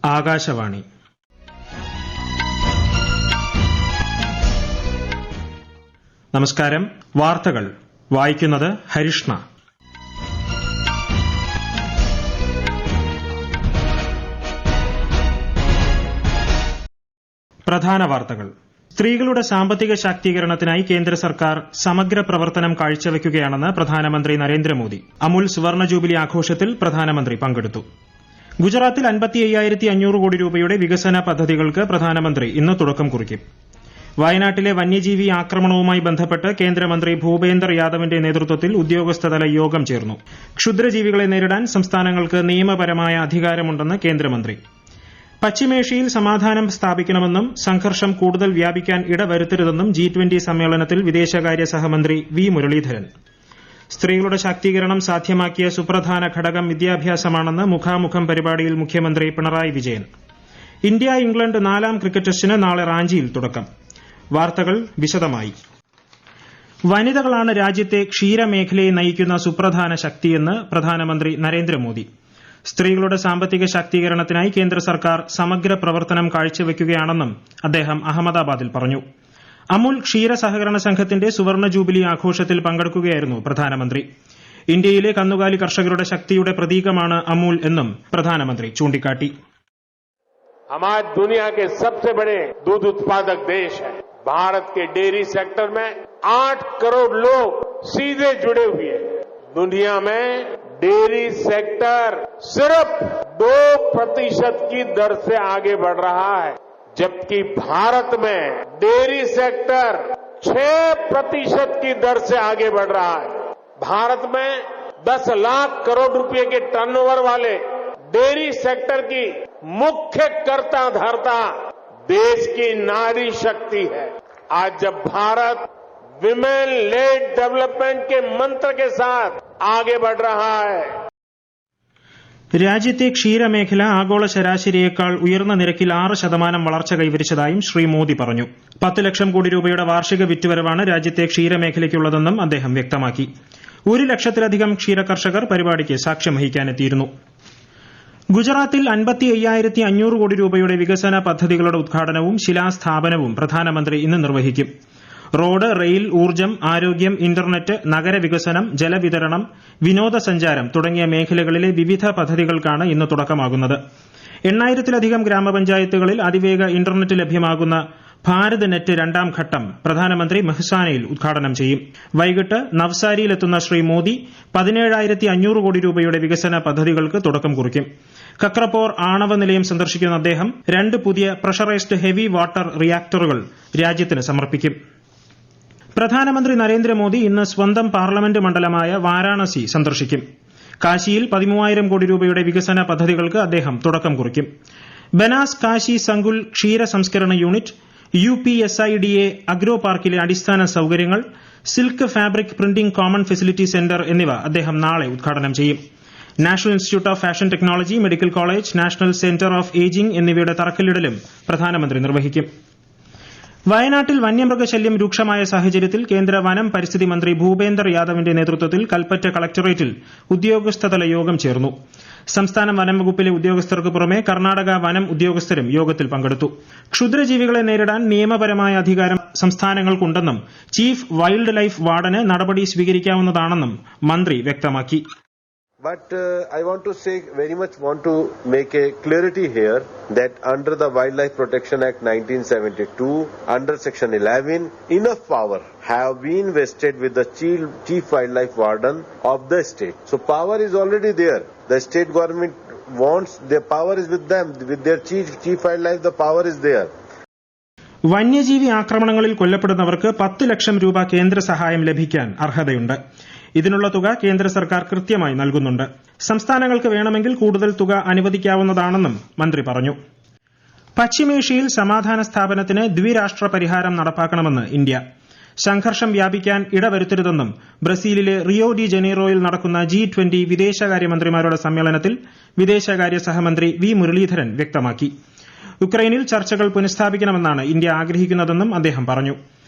ആകാശവാണി. നമസ്കാരം. വാർത്തകൾ വായിക്കുന്നത് ഹരിഷ്ണ. പ്രധാന വാർത്തകൾ. സ്ത്രീകളുടെ സാമ്പത്തിക ശാക്തീകരണത്തിനായി കേന്ദ്ര സർക്കാർ സമഗ്ര പ്രവർത്തനം കാഴ്ചവെക്കുകയാണെന്ന് പ്രധാനമന്ത്രി നരേന്ദ്രമോദി. അമുൽ സുവർണ ജൂബിലി ആഘോഷത്തിൽ പ്രധാനമന്ത്രി പങ്കെടുത്തു. ഗുജറാത്തിൽ 55,500 കോടി രൂപയുടെ വികസന പദ്ധതികൾക്ക് പ്രധാനമന്ത്രി ഇന്ന് തുടക്കം കുറിക്കും. വയനാട്ടിലെ വന്യജീവി ആക്രമണവുമായി ബന്ധപ്പെട്ട് കേന്ദ്രമന്ത്രി ഭൂപേന്ദർ യാദവിന്റെ നേതൃത്വത്തിൽ ഉദ്യോഗസ്ഥതല യോഗം ചേർന്നു. ക്ഷുദ്രജീവികളെ നേരിടാൻ സംസ്ഥാനങ്ങൾക്ക് നിയമപരമായ അധികാരമുണ്ടെന്ന് കേന്ദ്രമന്ത്രി. പശ്ചിമേഷ്യയിൽ സമാധാനം സ്ഥാപിക്കണമെന്നും സംഘർഷം കൂടുതൽ വ്യാപിക്കാൻ ഇടവരുത്തരുതെന്നും G20 സമ്മേളനത്തിൽ വിദേശകാര്യ സഹമന്ത്രി വി മുരളീധരൻ. സ്ത്രീകളുടെ ശാക്തീകരണം സാധ്യമാക്കിയ സുപ്രധാന ഘടകം വിദ്യാഭ്യാസമാണെന്ന് മുഖാമുഖം പരിപാടിയിൽ മുഖ്യമന്ത്രി Pinarayi Vijayan. India England 4ാം cricket ടെസ്റ്റിന് നാളെ റാഞ്ചിയിൽ തുടക്കം. വാർത്തകൾ വിശദമായി. വനിതകളാണ് രാജ്യത്തെ ക്ഷീരമേഖലയെ നയിക്കുന്ന സുപ്രധാന ശക്തിയെന്ന് പ്രധാനമന്ത്രി നരേന്ദ്രമോദി. സ്ത്രീകളുടെ സാമ്പത്തിക ശാക്തീകരണത്തിനായി കേന്ദ്ര സർക്കാർ സമഗ്ര പ്രവർത്തനം കാഴ്ചവെക്കുകയാണെന്നും അദ്ദേഹം അഹമ്മദാബാദിൽ പറഞ്ഞു. അമുൽ ക്ഷീര സഹകരണ സംഘത്തിന്റെ സുവർണ ജൂബിലി ആഘോഷത്തിൽ പങ്കെടുക്കുകയായിരുന്നു പ്രധാനമന്ത്രി. ഇന്ത്യയിലെ കന്നുകാലി കർഷകരുടെ ശക്തിയുടെ പ്രതീകമാണ് അമുൽ എന്നും പ്രധാനമന്ത്രി ചൂണ്ടിക്കാട്ടി. हम आज दुनिया के सबसे बड़े दूध उत्पादक देश हैं. भारत के डेयरी सेक्टर में 8 करोड़ लोग सीधे जुड़े हुए हैं. दुनिया में डेयरी सेक्टर सिर्फ 2% की दर से आगे बढ़ रहा है, जबकि भारत में डेयरी सेक्टर 6% की दर से आगे बढ़ रहा है. भारत में 10 लाख करोड़ रुपए के टर्नओवर वाले डेयरी सेक्टर की मुख्य कर्ता धर्ता देश की नारी शक्ति है. आज जब भारत विमेन लेड डेवलपमेंट के मंत्र के साथ आगे बढ़ रहा है. രാജ്യത്തെ ക്ഷീരമേഖല ആഗോള ശരാശരിയേക്കാൾ ഉയർന്ന നിരക്കിൽ 6% വളർച്ച കൈവരിച്ചതായും ശ്രീ മോദി പറഞ്ഞു. 10 ലക്ഷം കോടി രൂപയുടെ വാർഷിക വിറ്റുവരവാണ് രാജ്യത്തെ ക്ഷീരമേഖലയ്ക്കുള്ളതെന്നും അദ്ദേഹം വ്യക്തമാക്കി. 1 ലക്ഷത്തിലധികം ക്ഷീരകർഷകർ പരിപാടിക്ക് സാക്ഷ്യം വഹിക്കാനെത്തിയിരുന്നു. ഗുജറാത്തിൽ 55,500 കോടി രൂപയുടെ വികസന പദ്ധതികളുടെ ഉദ്ഘാടനവും ശിലാസ്ഥാപനവും പ്രധാനമന്ത്രി ഇന്ന് നിർവഹിക്കും. റോഡ്, റെയിൽ, ഊർജ്ജം, ആരോഗ്യം, ഇന്റർനെറ്റ്, നഗരവികസനം, ജലവിതരണം, വിനോദസഞ്ചാരം തുടങ്ങിയ മേഖലകളിലെ വിവിധ പദ്ധതികൾക്കാണ് ഇന്ന് തുടക്കമാകുന്നത്. 8,000-ലധികം ഗ്രാമപഞ്ചായത്തുകളിൽ അതിവേഗ ഇന്റർനെറ്റ് ലഭ്യമാകുന്ന ഭാരത് നെറ്റ് 2ാം ഘട്ടം പ്രധാനമന്ത്രി മെഹ്സാനയിൽ ഉദ്ഘാടനം ചെയ്യും. വൈകിട്ട് നവ്സാരിയിലെത്തുന്ന ശ്രീ മോദി 17,500 കോടി രൂപയുടെ വികസന പദ്ധതികൾക്ക് തുടക്കം കുറിക്കും. കക്രപോർ ആണവ നിലയം സന്ദർശിക്കുന്ന അദ്ദേഹം 2 പുതിയ പ്രഷറൈസ്ഡ് ഹെവി വാട്ടർ റിയാക്ടറുകൾ രാജ്യത്തിന് സമർപ്പിക്കും. പ്രധാനമന്ത്രി നരേന്ദ്രമോദി ഇന്ന് സ്വന്തം പാർലമെന്റ് മണ്ഡലമായ വാരാണസി സന്ദർശിക്കും. കാശിയിൽ 13,000 കോടി രൂപയുടെ വികസന പദ്ധതികൾക്ക് അദ്ദേഹം തുടക്കം കുറിക്കും. ബനാസ് കാശി സങ്കുൽ ക്ഷീര സംസ്കരണ യൂണിറ്റ്, UPSIDA അഗ്രോ പാർക്കിലെ അടിസ്ഥാന സൌകര്യങ്ങൾ, silk fabric printing common facility centre എന്നിവ അദ്ദേഹം നാളെ ഉദ്ഘാടനം ചെയ്യും. National Institute of Fashion Technology, medical college, National Centre of Ageing എന്നിവയുടെ തറക്കല്ലിടലും പ്രധാനമന്ത്രി നിർവഹിക്കും. വയനാട്ടിൽ വന്യമൃഗശല്യം രൂക്ഷമായ സാഹചര്യത്തിൽ കേന്ദ്ര വനം പരിസ്ഥിതി മന്ത്രി ഭൂപേന്ദർ യാദവിന്റെ നേതൃത്വത്തിൽ കൽപ്പറ്റ കളക്ടറേറ്റിൽ ഉദ്യോഗസ്ഥതല യോഗം ചേർന്നു. സംസ്ഥാന വനം വകുപ്പിലെ ഉദ്യോഗസ്ഥർക്ക് പുറമെ കർണാടക വനം ഉദ്യോഗസ്ഥരും യോഗത്തിൽ പങ്കെടുത്തു. ക്ഷുദ്രജീവികളെ നേരിടാൻ നിയമപരമായ അധികാരം സംസ്ഥാനങ്ങൾക്കുണ്ടെന്നും ചീഫ് വൈൽഡ് ലൈഫ് വാർഡന് നടപടി സ്വീകരിക്കാവുന്നതാണെന്നും മന്ത്രി വ്യക്തമാക്കി. But I want to make a clarity here that under the Wildlife Protection Act 1972, under Section 11, enough power have been vested with the Chief Wildlife Warden of the state. So power is already there. The state government wants, their power is with them. With their Chief Wildlife, the power is there. വന്യജീവി ആക്രമണങ്ങളിൽ കൊല്ലപ്പെടുന്നവർക്ക് 10 ലക്ഷം രൂപ കേന്ദ്ര സഹായം ലഭിക്കാൻ അർഹതയുണ്ട്. ഇതിനുള്ള തുക കേന്ദ്ര സർക്കാർ കൃത്യമായി നൽകുന്നുണ്ട്. സംസ്ഥാനങ്ങൾക്ക് വേണമെങ്കിൽ കൂടുതൽ തുക അനുവദിക്കാവുന്നതാണെന്നും മന്ത്രി പറഞ്ഞു. പശ്ചിമേഷ്യയിൽ സമാധാന സ്ഥാപനത്തിന് ദ്വിരാഷ്ട്ര പരിഹാരം നടപ്പാക്കണമെന്ന് ഇന്ത്യ. സംഘർഷം വ്യാപിക്കാൻ ഇടവരുത്തരുതെന്നും ബ്രസീലിലെ റിയോ ഡി ജനീറോയിൽ നടക്കുന്ന G20 വിദേശകാര്യമന്ത്രിമാരുടെ സമ്മേളനത്തിൽ വിദേശകാര്യ സഹമന്ത്രി വി മുരളീധരൻ വ്യക്തമാക്കി. യുക്രൈനിൽ ചർച്ചകൾ പുനഃസ്ഥാപിക്കണമെന്നാണ് ഇന്ത്യ ആഗ്രഹിക്കുന്നതെന്നും അദ്ദേഹം പറഞ്ഞു.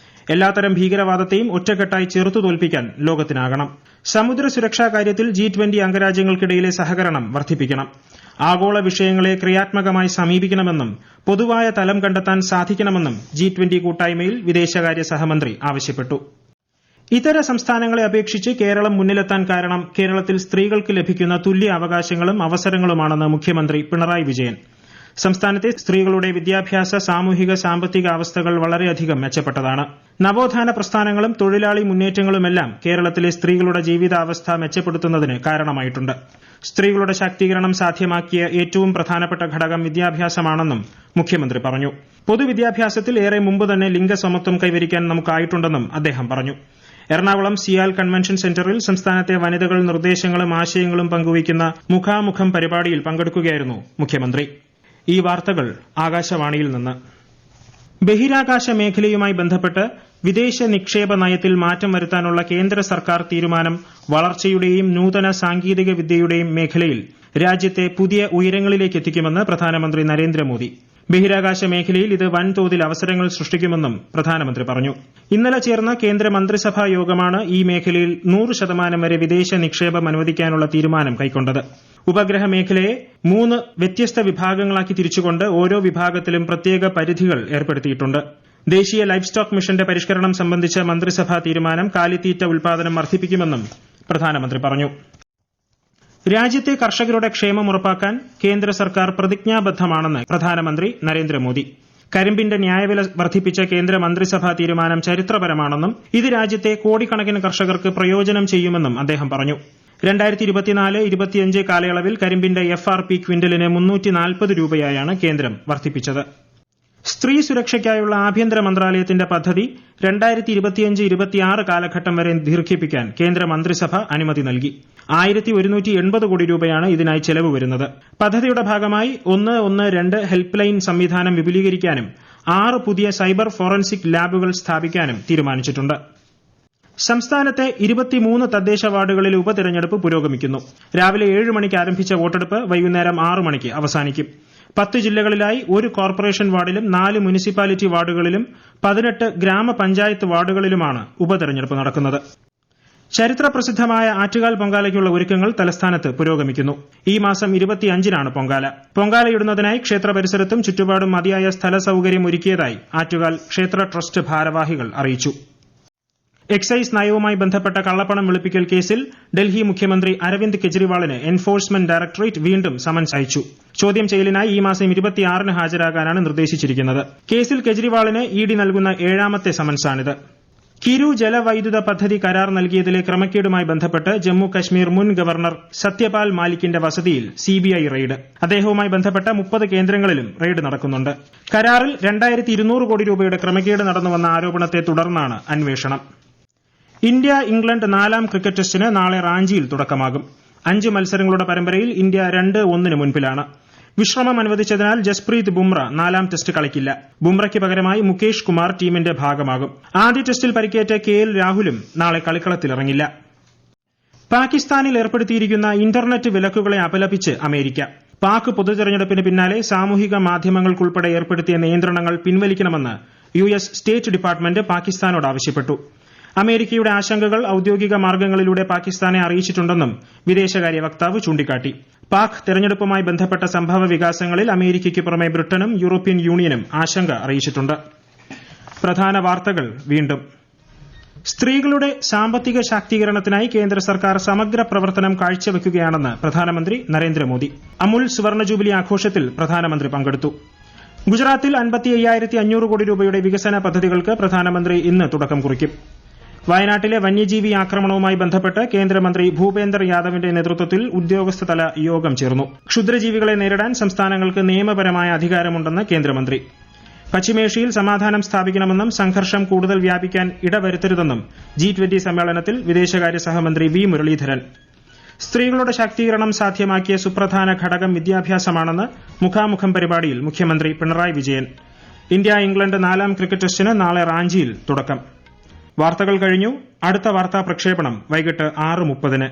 എല്ലാത്തരം ഭീകരവാദത്തെയും ഒറ്റക്കെട്ടായി ചെറുത്തു തോൽപ്പിക്കാൻ ലോകത്തിനാകണം. സമുദ്ര സുരക്ഷാ കാര്യത്തിൽ G20 അംഗരാജ്യങ്ങൾക്കിടയിലെ സഹകരണം വർദ്ധിപ്പിക്കണം. ആഗോള വിഷയങ്ങളെ ക്രിയാത്മകമായി സമീപിക്കണമെന്നും പൊതുവായ തലം കണ്ടെത്താൻ സാധിക്കണമെന്നും G20 കൂട്ടായ്മയിൽ വിദേശകാര്യ സഹമന്ത്രി ആവശ്യപ്പെട്ടു. ഇതര സംസ്ഥാനങ്ങളെ അപേക്ഷിച്ച് കേരളം മുന്നിലെത്താൻ കാരണം കേരളത്തിൽ സ്ത്രീകൾക്ക് ലഭിക്കുന്ന തുല്യ അവകാശങ്ങളും അവസരങ്ങളുമാണെന്ന് മുഖ്യമന്ത്രി പിണറായി വിജയൻ. സംസ്ഥാനത്തെ സ്ത്രീകളുടെ വിദ്യാഭ്യാസ, സാമൂഹിക, സാമ്പത്തിക അവസ്ഥകൾ വളരെയധികം മെച്ചപ്പെട്ടതാണ്. നവോത്ഥാന പ്രസ്ഥാനങ്ങളും തൊഴിലാളി മുന്നേറ്റങ്ങളുമെല്ലാം കേരളത്തിലെ സ്ത്രീകളുടെ ജീവിതാവസ്ഥ മെച്ചപ്പെടുത്തുന്നതിന് കാരണമായിട്ടുണ്ട്. സ്ത്രീകളുടെ ശാക്തീകരണം സാധ്യമാക്കിയ ഏറ്റവും പ്രധാനപ്പെട്ട ഘടകം വിദ്യാഭ്യാസമാണെന്നും മുഖ്യമന്ത്രി പറഞ്ഞു. പൊതുവിദ്യാഭ്യാസത്തിൽ ഏറെ മുമ്പ് തന്നെ ലിംഗസമത്വം കൈവരിക്കാൻ നമുക്കായിട്ടുണ്ടെന്നും അദ്ദേഹം പറഞ്ഞു. എറണാകുളം സിയാൽ കൺവെൻഷൻ സെന്ററിൽ സംസ്ഥാനത്തെ വനിതകൾ നിർദ്ദേശങ്ങളും ആശയങ്ങളും പങ്കുവയ്ക്കുന്ന മുഖാമുഖം പരിപാടിയിൽ പങ്കെടുക്കുകയായിരുന്നു മുഖ്യമന്ത്രി. ഈ വാർത്തകൾ ആകാശവാണിയിൽ നിന്ന്. ബഹിരാകാശ മേഖലയുമായി ബന്ധപ്പെട്ട് വിദേശ നിക്ഷേപ നയത്തിൽ മാറ്റം വരുത്താനുള്ള കേന്ദ്ര സർക്കാർ തീരുമാനം വളർച്ചയുടെയും നൂതന സാങ്കേതിക വിദ്യയുടെയും മേഖലയിൽ രാജ്യത്തെ പുതിയ ഉയരങ്ങളിലേക്ക് എത്തിക്കുമെന്ന് പ്രധാനമന്ത്രി നരേന്ദ്രമോദി. ബഹിരാകാശ മേഖലയിൽ ഇത് വൻതോതിൽ അവസരങ്ങൾ സൃഷ്ടിക്കുമെന്നും പ്രധാനമന്ത്രി പറഞ്ഞു. ഇന്നലെ ചേർന്ന കേന്ദ്ര മന്ത്രിസഭാ യോഗമാണ് ഈ മേഖലയിൽ 100% വരെ വിദേശ നിക്ഷേപം അനുവദിക്കാനുള്ള തീരുമാനം കൈക്കൊണ്ടത്. ഉപഗ്രഹ മേഖലയെ 3 വ്യത്യസ്ത വിഭാഗങ്ങളാക്കി തിരിച്ചുകൊണ്ട് ഓരോ വിഭാഗത്തിലും പ്രത്യേക പരിധികൾ ഏർപ്പെടുത്തിയിട്ടുണ്ട്. ദേശീയ ലൈഫ് സ്റ്റോക്ക് മിഷന്റെ പരിഷ്കരണം സംബന്ധിച്ച മന്ത്രിസഭാ തീരുമാനം കാലിത്തീറ്റ ഉൽപാദനം വർദ്ധിപ്പിക്കുമെന്നും പ്രധാനമന്ത്രി പറഞ്ഞു. രാജ്യത്തെ കർഷകരുടെ ക്ഷേമം ഉറപ്പാക്കാൻ കേന്ദ്ര സർക്കാർ പ്രതിജ്ഞാബദ്ധമാണെന്ന് പ്രധാനമന്ത്രി നരേന്ദ്രമോദി. കരിമ്പിന്റെ ന്യായവില വർദ്ധിപ്പിച്ച കേന്ദ്ര മന്ത്രിസഭാ തീരുമാനം ചരിത്രപരമാണെന്നും ഇത് രാജ്യത്തെ കോടിക്കണക്കിന് കർഷകർക്ക് പ്രയോജനം ചെയ്യുമെന്നും അദ്ദേഹം പറഞ്ഞു. 2024-25 കാലയളവിൽ കരിമ്പിന്റെ FRP ക്വിന്റലിന് 340 രൂപയായാണ് കേന്ദ്രം വർദ്ധിപ്പിച്ചത്. സ്ത്രീ സുരക്ഷയ്ക്കായുള്ള ആഭ്യന്തര മന്ത്രാലയത്തിന്റെ പദ്ധതി 2025-26 കാലഘട്ടം വരെ ദീർഘിപ്പിക്കാൻ കേന്ദ്ര മന്ത്രിസഭ അനുമതി നൽകി. 1180 കോടി രൂപയാണ് ഇതിനായി ചെലവ് വരുന്നത്. പദ്ധതിയുടെ ഭാഗമായി 112 ഹെൽപ്പ് ലൈൻ സംവിധാനം വിപുലീകരിക്കാനും 6 പുതിയ സൈബർ ഫോറൻസിക് ലാബുകൾ സ്ഥാപിക്കാനും തീരുമാനിച്ചിട്ടുണ്ട്. സംസ്ഥാനത്തെ 23 തദ്ദേശ വാർഡുകളിൽ ഉപതെരഞ്ഞെടുപ്പ് പുരോഗമിക്കുന്നു. രാവിലെ 7 മണിക്ക് ആരംഭിച്ച വോട്ടെടുപ്പ് വൈകുന്നേരം 6 മണിക്ക് അവസാനിക്കും. 10 ജില്ലകളിലായി 1 കോർപ്പറേഷൻ വാർഡിലും 4 മുനിസിപ്പാലിറ്റി വാർഡുകളിലും 18 ഗ്രാമപഞ്ചായത്ത് വാർഡുകളിലുമാണ് ഉപതെരഞ്ഞെടുപ്പ് നടക്കുന്നത്. ചരിത്രപ്രസിദ്ധമായ ആറ്റുകാൽ പൊങ്കാലയ്ക്കുള്ള ഒരുക്കങ്ങൾ തലസ്ഥാനത്ത് പുരോഗമിക്കുന്നു. ഈ മാസം 25-നാണ് പൊങ്കാല. പൊങ്കാലയിടുന്നതിനായി ക്ഷേത്ര പരിസരത്തും ചുറ്റുപാടും മതിയായ സ്ഥല സൌകര്യം ഒരുക്കിയതായി ആറ്റുകാൽ ക്ഷേത്ര ട്രസ്റ്റ് ഭാരവാഹികൾ അറിയിച്ചു. എക്സൈസ് നയവുമായി ബന്ധപ്പെട്ട കള്ളപ്പണം വെളുപ്പിക്കൽ കേസിൽ ഡൽഹി മുഖ്യമന്ത്രി അരവിന്ദ് കെജ്രിവാളിന് എൻഫോഴ്സ്മെന്റ് ഡയറക്ടറേറ്റ് വീണ്ടും സമൻസ് അയച്ചു. ചോദ്യം ചെയ്യലിനായി ഈ മാസം 26-ന് ഹാജരാകാനാണ് നിർദ്ദേശിച്ചിരിക്കുന്നത്. കേസിൽ കെജ്രിവാളിന് ED നൽകുന്ന 7ാമത്തെ സമൻസാണിത്. കിരു ജലവൈദ്യുത പദ്ധതി കരാർ നൽകിയതിലെ ക്രമക്കേടുമായി ബന്ധപ്പെട്ട് ജമ്മു കശ്മീർ മുൻ ഗവർണർ സത്യപാൽ മാലിക്കിന്റെ വസതിയിൽ CBI റെയ്ഡ്. അദ്ദേഹവുമായി ബന്ധപ്പെട്ട 30 കേന്ദ്രങ്ങളിലും റെയ്ഡ് നടക്കുന്നുണ്ട്. കരാറിൽ 2200 കോടി രൂപയുടെ ക്രമക്കേട് നടന്നുവന്ന ആരോപണത്തെ തുടർന്നാണ് അന്വേഷണം. ഇന്ത്യ ഇംഗ്ലണ്ട് 4ാം ക്രിക്കറ്റ് ടെസ്റ്റിന് നാളെ റാഞ്ചിയിൽ തുടക്കമാകും. 5 മത്സരങ്ങളുടെ പരമ്പരയിൽ ഇന്ത്യ 2-1 മുൻപിലാണ്. വിശ്രമം അനുവദിച്ചതിനാൽ ജസ്പ്രീത് ബുംറ 4ാം ടെസ്റ്റ് കളിക്കില്ല. ബുംറയ്ക്ക് പകരമായി മുകേഷ് കുമാർ ടീമിന്റെ ഭാഗമാകും. ആദ്യ ടെസ്റ്റിൽ പരിക്കേറ്റ KL രാഹുലും നാളെ കളിക്കളത്തിലിറങ്ങില്ല. പാകിസ്ഥാനിൽ ഏർപ്പെടുത്തിയിരിക്കുന്ന ഇന്റർനെറ്റ് വിലക്കുകളെ അപലപിച്ച് അമേരിക്ക. പാക് പൊതുതെരഞ്ഞെടുപ്പിന് പിന്നാലെ സാമൂഹിക മാധ്യമങ്ങൾക്കുൾപ്പെടെ ഏർപ്പെടുത്തിയ നിയന്ത്രണങ്ങൾ പിൻവലിക്കണമെന്ന് US സ്റ്റേറ്റ് ഡിപ്പാർട്ട്മെന്റ് പാകിസ്ഥാനോട് ആവശ്യപ്പെട്ടു. അമേരിക്കയുടെ ആശങ്കകൾ ഔദ്യോഗിക മാർഗ്ഗങ്ങളിലൂടെ പാകിസ്ഥാനെ അറിയിച്ചിട്ടുണ്ടെന്നും വിദേശകാര്യ വക്താവ് ചൂണ്ടിക്കാട്ടി. പാക് തെരഞ്ഞെടുപ്പുമായി ബന്ധപ്പെട്ട സംഭവ വികാസങ്ങളിൽ അമേരിക്കയ്ക്ക് പുറമെ ബ്രിട്ടനും യൂറോപ്യൻ യൂണിയനും ആശങ്ക അറിയിച്ചിട്ടുണ്ട്. പ്രധാന വാർത്തകൾ വീണ്ടും. സ്ത്രീകളുടെ സാമ്പത്തിക ശാക്തീകരണത്തിനായി കേന്ദ്ര സർക്കാർ സമഗ്ര പ്രവർത്തനം കാഴ്ചവെക്കുകയാണെന്ന് പ്രധാനമന്ത്രി നരേന്ദ്രമോദി. അമുൽ സുവർണ ജൂബിലി ആഘോഷത്തിൽ പ്രധാനമന്ത്രി പങ്കെടുത്തു. ഗുജറാത്തിൽ 55,500 കോടി രൂപയുടെ വികസന പദ്ധതികൾക്ക് പ്രധാനമന്ത്രി ഇന്ന് തുടക്കം കുറിക്കും. വയനാട്ടിലെ വന്യജീവി ആക്രമണവുമായി ബന്ധപ്പെട്ട് കേന്ദ്രമന്ത്രി ഭൂപേന്ദർ യാദവിന്റെ നേതൃത്വത്തിൽ ഉദ്യോഗസ്ഥതല യോഗം ചേർന്നു. ക്ഷുദ്രജീവികളെ നേരിടാൻ സംസ്ഥാനങ്ങൾക്ക് നിയമപരമായ അധികാരമുണ്ടെന്ന് കേന്ദ്രമന്ത്രി. പശ്ചിമേഷ്യയിൽ സമാധാനം സ്ഥാപിക്കണമെന്നും സംഘർഷം കൂടുതൽ വ്യാപിക്കാൻ ഇടവരുത്തരുതെന്നും G20 സമ്മേളനത്തിൽ വിദേശകാര്യ സഹമന്ത്രി V. മുരളീധരൻ. സ്ത്രീകളുടെ ശാക്തീകരണം സാധ്യമാക്കിയ സുപ്രധാന ഘടകം വിദ്യാഭ്യാസമാണെന്ന് മുഖാമുഖം പരിപാടിയിൽ മുഖ്യമന്ത്രി Pinarayi Vijayan. India England 4ാം cricket ടെസ്റ്റിന് നാളെ റാഞ്ചിയിൽ തുടക്കം. വാർത്തകൾ കഴിഞ്ഞു. അടുത്ത വാർത്താ പ്രക്ഷേപണം വൈകിട്ട് 6:30-ന്.